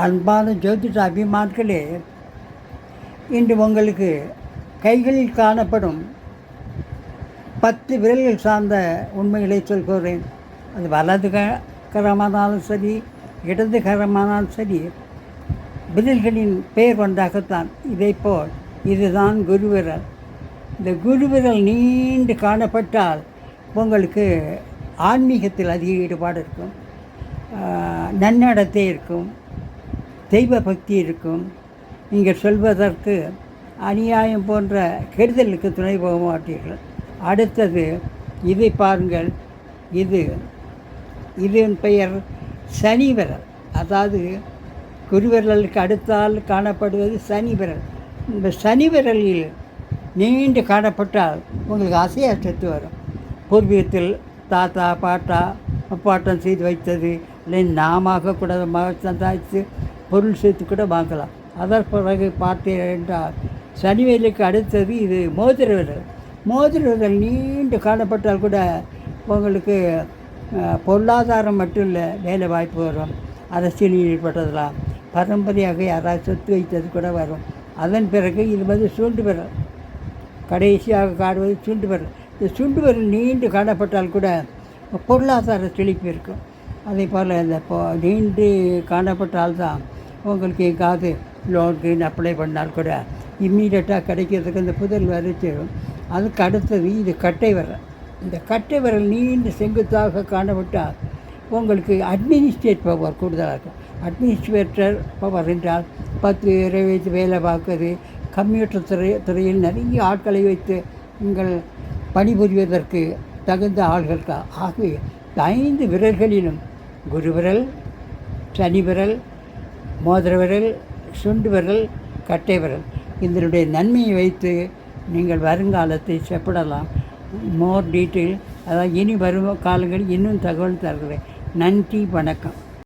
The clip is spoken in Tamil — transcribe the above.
அன்பான ஜோதிட அபிமான்களே, இன்று உங்களுக்கு கைகளில் காணப்படும் 10 விரல்கள் சார்ந்த உண்மைகளை சொல்கிறேன். அது வலது கரமானாலும் சரி, இடது கரமானாலும் சரி, விரல்களின் பெயர் ஒன்றாகத்தான். இதைப்போல் இதுதான் குருவிரல். இந்த குருவிரல் நீண்டு காணப்பட்டால் உங்களுக்கு ஆன்மீகத்தில் அதிக ஈடுபாடு இருக்கும், நன்னடத்தை இருக்கும், தெய்வ பக்தி இருக்கும். நீங்கள் சொல்வதற்கு அநியாயம் போன்ற கெடுதலுக்கு துணை போக மாட்டீர்கள். அடுத்தது இதை பாருங்கள். இதன் பெயர் சனி விரல். அதாவது குருவிரலுக்கு அடுத்தால் காணப்படுவது சனி விரல். இந்த சனி விரலில் நீண்டு காணப்பட்டால் உங்களுக்கு அசையாற்றத்து வரும். பூர்வீகத்தில் தாத்தா பாட்டா பாட்டம் செய்து வைத்தது இல்லை, நாம கூட சந்தாய்த்து பொருள் சேர்த்து கூட வாங்கலாம். அதற்கு பிறகு பார்த்தீர்கள் என்றால் சனிவேலுக்கு அடுத்தது இது மோதிர விரல். மோதிர விரல் நீண்டு காணப்பட்டால் கூட உங்களுக்கு பொருளாதாரம் மட்டும் இல்லை, வேலை வாய்ப்பு வரும், அரசியலில் ஈடுபட்டதெல்லாம், பரம்பரையாக யாராவது சொத்து வைத்தது கூட வரும். அதன் பிறகு இது சுண்டு விரல், கடைசியாக காடுவது சுண்டு விரல். இந்த சுண்டு விரல் நீண்டு காணப்பட்டால் கூட பொருளாதார செழிப்பு இருக்கும். அதே போல் இந்த நீண்டு காணப்பட்டால்தான் உங்களுக்கு எங்காவது லோனுக்கு அப்ளை பண்ணால் கூட இம்மீடியட்டாக கிடைக்கிறதுக்கு இந்த புதல் வரை சேரும். அதுக்கு அடுத்தது இது கட்டை விரல். இந்த கட்டை விரல் நீண்டு செங்குத்தாக காணப்பட்டால் உங்களுக்கு அட்மினிஸ்ட்ரேட் பவர் கூடுதலாக இருக்கும். அட்மினிஸ்ட்ரேட்டர் பவர் என்றால் 10 பேரை வைத்து வேலை பார்க்குறது, கம்ப்யூட்டர் துறையில் நிறைய ஆட்களை வைத்து நீங்கள் பணிபுரிவதற்கு தகுந்த ஆள்கள். ஆகவே 5 விரல்களிலும் குருவிரல், சனி விரல், மோதிர விரல், சுண்டு விரல், கட்டை விரல், இதனுடைய நன்மையை வைத்து நீங்கள் வருங்காலத்தை செப்படலாம். மோர் டீட்டெயில், அதாவது இனி வரும் காலங்களில் இன்னும் தகவல் தருகிறேன். நன்றி, வணக்கம்.